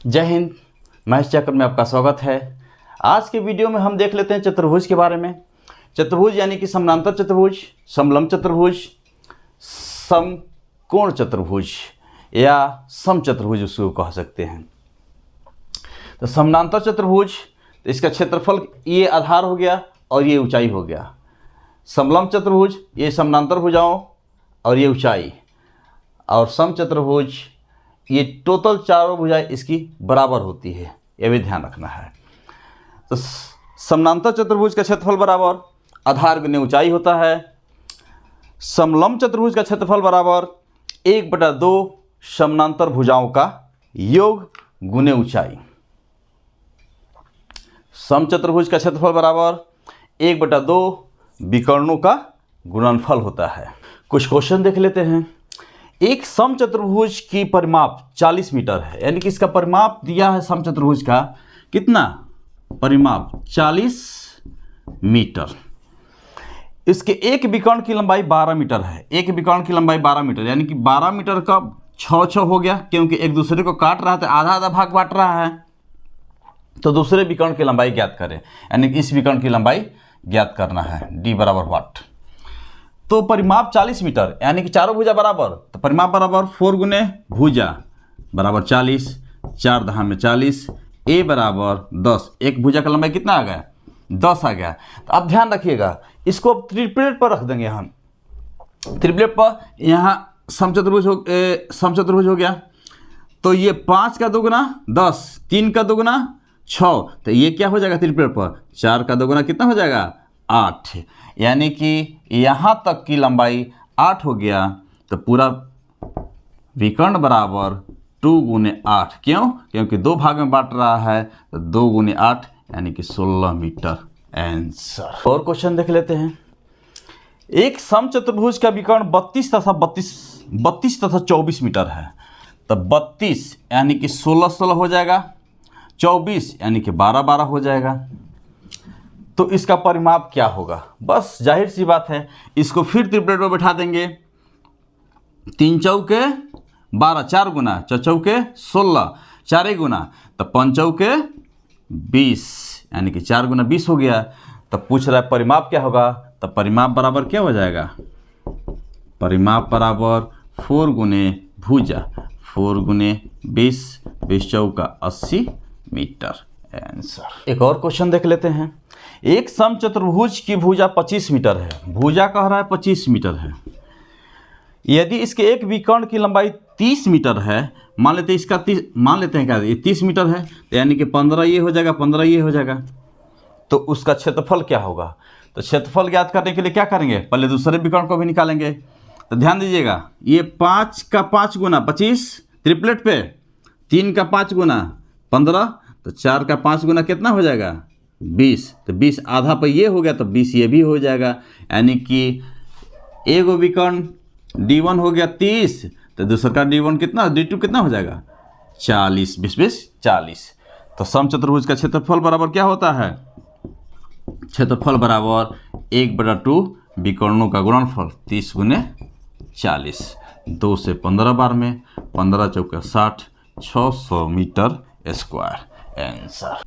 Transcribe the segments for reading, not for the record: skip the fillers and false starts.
जय हिंद। महेश चक्र में आपका स्वागत है। आज के वीडियो में हम देख लेते हैं चतुर्भुज के बारे में। चतुर्भुज यानी कि समानांतर चतुर्भुज, समलंब चतुर्भुज, समकोण चतुर्भुज या समचतुर्भुज उसको कह सकते हैं। तो समानांतर चतुर्भुज, तो इसका क्षेत्रफल ये आधार हो गया और ये ऊंचाई हो गया। समलंब चतुर्भुज, ये समानांतर भुजाओं और ये ऊंचाई। और समचतुर्भुज, ये टोटल चारों भुजाएं इसकी बराबर होती है, ये भी ध्यान रखना है। तो समानांतर चतुर्भुज का क्षेत्रफल बराबर आधार गुने ऊंचाई होता है। समलंब चतुर्भुज का क्षेत्रफल बराबर 1/2 समानांतर भुजाओं का योग गुने ऊंचाई। समचतुर्भुज का क्षेत्रफल बराबर 1/2 विकर्णों का गुणनफल होता है। कुछ क्वेश्चन देख लेते हैं। एक समचतुर्भुज की परिमाप 40 मीटर है, यानी कि इसका परिमाप दिया है समचतुर्भुज का कितना, परिमाप 40 मीटर। इसके एक विकर्ण की लंबाई 12 मीटर है। एक विकर्ण की लंबाई 12 मीटर, यानी कि 12 मीटर का 6 हो गया, क्योंकि एक दूसरे को काट रहा है तो आधा आधा भाग बांट रहा है। तो दूसरे विकर्ण की लंबाई ज्ञात करें, यानी कि इस विकर्ण की लंबाई ज्ञात करना है। डी बराबर वाट। तो परिमाप 40 मीटर, यानी कि चारों भुजा बराबर, तो परिमाप बराबर 4 गुने भुजा बराबर 40, 4 दहा में 40, ए बराबर 10। एक भुजा का लंबाई कितना आ गया, 10 आ गया। तो अब ध्यान रखिएगा, इसको अब ट्रिपलेट पर रख देंगे हम। ट्रिपलेट पर यहाँ समचतुर्भुज हो गया। तो ये 5 का 2 गुना 10, 3 का 2 गुना 6, तो ये क्या हो जाएगा ट्रिपलेट पर, 4 का 2 गुना कितना हो जाएगा, 8। यानी कि यहाँ तक की लंबाई 8 हो गया। तो पूरा विकर्ण बराबर 2 गुने 8। क्यों? क्योंकि 2 भाग में बांट रहा है, तो 2 गुने 8 यानी कि 16 मीटर आंसर। और क्वेश्चन देख लेते हैं। एक समचतुर्भुज का विकर्ण 32 तथा 24 मीटर है। तो 32 यानी कि 16 हो जाएगा, 24 यानी कि 12 हो जाएगा। तो इसका परिमाप क्या होगा, बस जाहिर सी बात है, इसको फिर ट्रिपलेट पर बैठा देंगे। 3 चौके 12, 4 गुना, 4 चौके 16, 4 गुना, तो 5 चौके 20, यानी कि 4 गुना 20 हो गया। तो पूछ रहा है परिमाप क्या होगा, तो परिमाप बराबर क्या हो जाएगा, परिमाप बराबर 4 गुने भुजा, 4 गुने 20, 20 चौका 80 मीटर आंसर। एक और क्वेश्चन देख लेते हैं। एक समचतुर्भुज की भुजा 25 मीटर है। भुजा कह रहा है 25 मीटर है। यदि इसके एक विकर्ण की लंबाई 30 मीटर है, मान लेते हैं इसका 30, मान लेते हैं क्या ये 30 मीटर है, तो यानी कि 15 ये हो जाएगा, 15 ये हो जाएगा। तो उसका क्षेत्रफल क्या होगा। तो क्षेत्रफल ज्ञात करने के लिए क्या करेंगे, पहले दूसरे विकर्ण को भी निकालेंगे। तो ध्यान दीजिएगा, ये 5 का 5 गुना 25 ट्रिपलेट पे, 3 का 5 गुना 15, तो 4 का 5 गुना कितना हो जाएगा, 20। तो 20 आधा पर ये हो गया, तो 20 ये भी हो जाएगा। यानी कि एगो विकर्ण D1 हो गया 30, तो दूसरा का D1 कितना, D2 कितना हो जाएगा, 40, 20 20 40। तो समचतुर्भुज का क्षेत्रफल बराबर क्या होता है, क्षेत्रफल बराबर 1/2 विकर्णों का गुणनफल 30 गुने 40। 2 से 15 बार में 15 चौका 60, 600 मीटर स्क्वायर आंसर।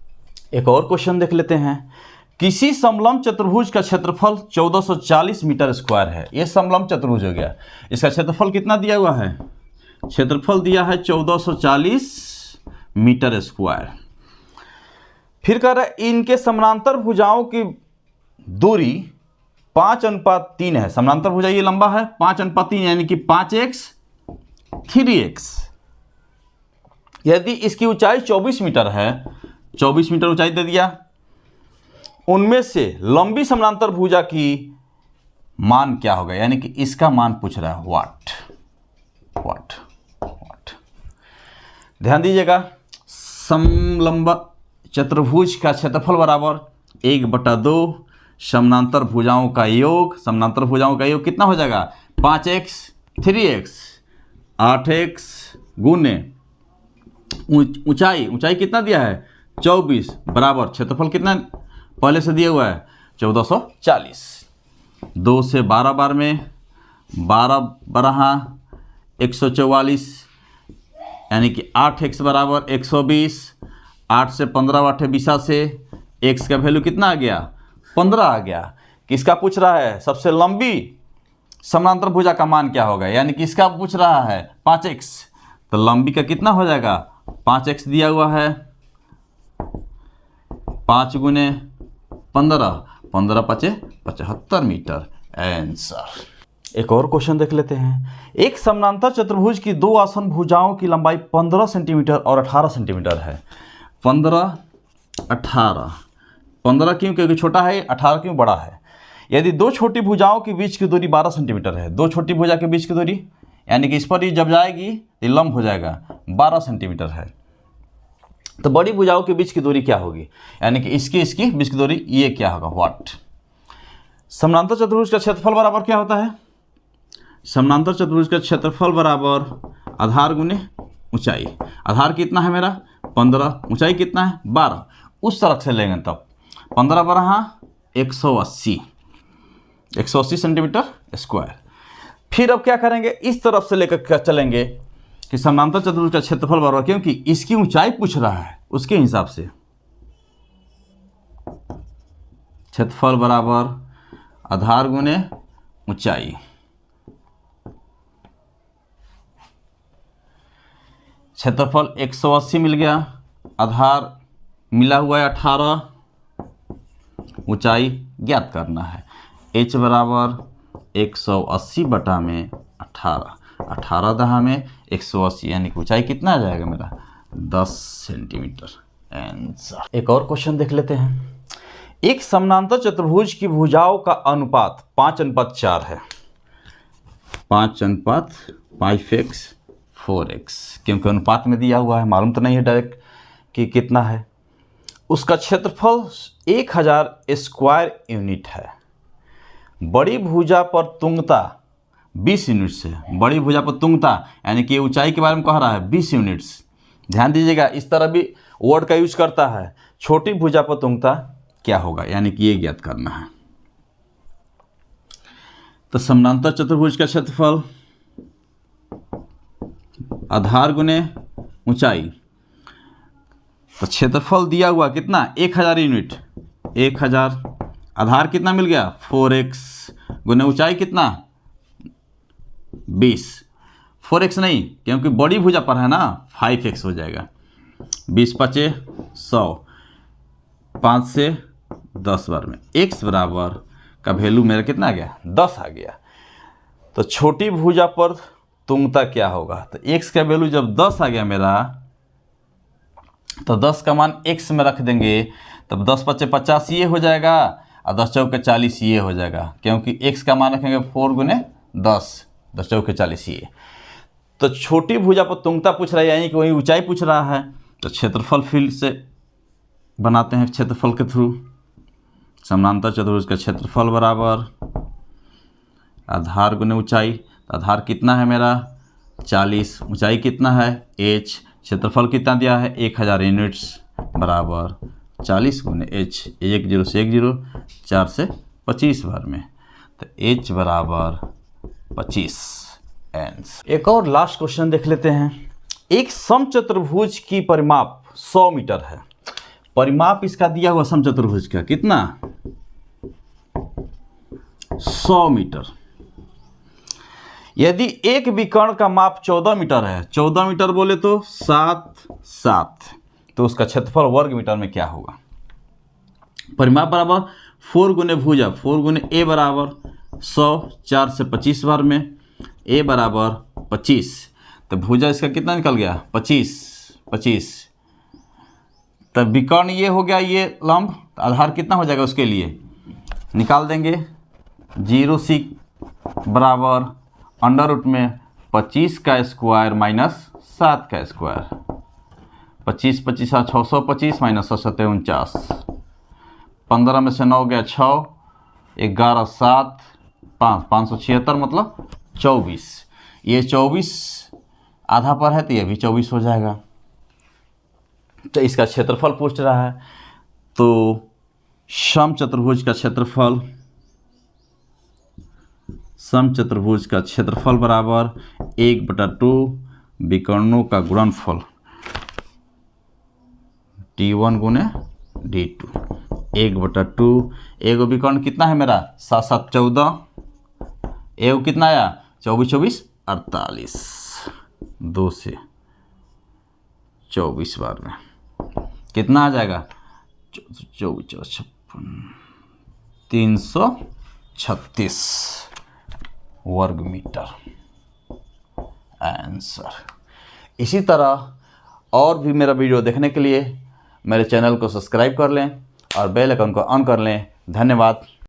एक और क्वेश्चन देख लेते हैं। किसी समलंब चतुर्भुज का क्षेत्रफल 1440 मीटर स्क्वायर है। ये समलंब चतुर्भुज हो गया। इसका क्षेत्रफल कितना दिया हुआ है, क्षेत्रफल दिया है 1440 मीटर स्क्वायर। फिर कह रहा है इनके समानांतर भुजाओं की दूरी 5:3 है। समानांतर भुजा ये लंबा है 5:3, यानी कि 5x 3x। यदि इसकी ऊंचाई 24 मीटर है, 24 मीटर ऊंचाई दे दिया, उनमें से लंबी समानांतर भुजा की मान क्या होगा, यानी कि इसका मान पूछ रहा है, वाट। ध्यान दीजिएगा, समलंब चतुर्भुज का क्षेत्रफल बराबर 1/2 समानांतर भुजाओं का योग। समानांतर भुजाओं का योग कितना हो जाएगा, 5x 3x 8x गुने ऊंचाई कितना दिया है, 24 बराबर क्षेत्रफल कितना पहले से दिया हुआ है, 1440। 2 से 12 बार में 12 12 144, यानी कि 8x बराबर 120, 8 से 15 8 20 से x का वैल्यू कितना आ गया 15 आ गया। किसका पूछ रहा है सबसे लंबी समानांतर भुजा का मान क्या होगा, यानी कि इसका पूछ रहा है 5x, तो लंबी का कितना हो जाएगा 5x दिया हुआ है, 5 गुने 15, 15 पचे 75 मीटर आंसर। एक और क्वेश्चन देख लेते हैं। एक समानांतर चतुर्भुज की दो आसन भुजाओं की लंबाई 15 सेंटीमीटर और 18 सेंटीमीटर है। 15 18, 15 क्यों, क्योंकि छोटा है, 18 क्यों, बड़ा है। यदि दो छोटी भुजाओं के बीच की दूरी 12 सेंटीमीटर है, दो छोटी भुजा के बीच की दूरी यानी कि इस पर ही जब जाएगी ये लंब हो जाएगा 12 सेंटीमीटर है, तो बड़ी भुजाओं के बीच की दूरी क्या होगी, यानी कि इसकी बीच की दूरी ये क्या होगा व्हाट। समानांतर चतुर्भुज का क्षेत्रफल बराबर क्या होता है, समानांतर चतुर्भुज का क्षेत्रफल बराबर आधार गुने ऊंचाई। आधार कितना है मेरा 15, ऊंचाई कितना है 12, उस तरफ से लेंगे तब 15 12 180 सेंटीमीटर स्क्वायर। फिर अब क्या करेंगे, इस तरफ से लेकर चलेंगे कि समानांतर चतुर्भुज का क्षेत्रफल बराबर, क्योंकि इसकी ऊंचाई पूछ रहा है उसके हिसाब से क्षेत्रफल बराबर आधार गुने ऊंचाई। क्षेत्रफल 180 मिल गया, आधार मिला हुआ है 18, ऊंचाई ज्ञात करना है। h बराबर 180 बटा में 18, 18 दहा में 180, यानी कि ऊंचाई कितना आ जाएगा मेरा 10 सेंटीमीटर आंसर। एक और क्वेश्चन देख लेते हैं। एक समानांतर चतुर्भुज की भुजाओं का अनुपात 5:4 है, 5:5x 4x, क्योंकि अनुपात में दिया हुआ है, मालूम तो नहीं है डायरेक्ट कि कितना है। उसका क्षेत्रफल 1000 स्क्वायर यूनिट है। बड़ी भुजा पर तुंगता 20 यूनिट्स है, बड़ी भुजा पर तुंगता यानी कि ऊंचाई के बारे में कह रहा है 20 यूनिट्स। ध्यान दीजिएगा, इस तरह भी वर्ड का यूज करता है। छोटी भुजा पर तुंगता क्या होगा, यानी कि ये ज्ञात करना है। तो समानांतर चतुर्भुज का क्षेत्रफल आधार गुने ऊंचाई, तो क्षेत्रफल दिया हुआ कितना 1000 यूनिट, 1000, आधार कितना मिल गया 4x गुने ऊंचाई कितना 20, 4x नहीं क्योंकि बड़ी भुजा पर है ना 5x हो जाएगा। 20 पचे 100, 5 से 10 बार में x बराबर का वैल्यू मेरा कितना आ गया 10 आ गया। तो छोटी भुजा पर तुंगता क्या होगा, तो x का वैल्यू जब 10 आ गया मेरा, तो 10 का मान x में रख देंगे, तब 10 पचे 50 ये हो जाएगा और 10 चौके 40 ये हो जाएगा, क्योंकि x का मान रखेंगे 4 गुने 10, 10 चौके 40 ये। तो छोटी भुजा पर तुंगता पूछ रहा है, यानी कि वही ऊंचाई पूछ रहा है। तो क्षेत्रफल फील्ड से बनाते हैं क्षेत्रफल के थ्रू। समानांतर चतुर्भुज का क्षेत्रफल बराबर आधार गुने ऊंचाई। आधार कितना है मेरा 40, ऊंचाई कितना है h, क्षेत्रफल कितना दिया है 1000 यूनिट्स बराबर 40 गुने h, 1 0 से 1 0, 4 से 25 बार में, तो h बराबर 25 आंसर। एक और लास्ट क्वेश्चन देख लेते हैं। एक समचतुर्भुज की परिमाप 100 मीटर है। परिमाप इसका दिया हुआ समचतुर्भुज का कितना 100 मीटर। यदि एक विकर्ण का माप 14 मीटर है, 14 मीटर बोले तो 7, तो उसका क्षेत्रफल वर्ग मीटर में क्या होगा। परिमाप बराबर 4 गुने भुजा, 4 गुने a बराबर 100, 4 से 25 बार में a बराबर 25, तो भुजा इसका कितना निकल गया 25। तब विकर्ण ये हो गया, ये लंब, आधार कितना हो जाएगा उसके लिए निकाल देंगे। 0 बराबर अंडर रूट में 25 का स्क्वायर माइनस 7 का स्क्वायर, 25 25 625 माइनस 7 49, 15 में से 9 गया 6, 11 7 5 576 मतलब 24। ये 24 आधा पर है तो ये भी 24 हो जाएगा। तो इसका क्षेत्रफल पूछ रहा है, तो समचतुर्भुज का क्षेत्रफल बराबर 1/2 विकर्णों का गुणनफल D1 गुने D2, 1/2। एगो विकर्ण कितना है मेरा 7 7 14, एगो कितना आया 24 24 48, 2 से 24 बार में कितना आ जाएगा 24 54 336 वर्ग मीटर आंसर। इसी तरह और भी मेरा वीडियो देखने के लिए मेरे चैनल को सब्सक्राइब कर लें और बेल आइकन को ऑन कर लें। धन्यवाद।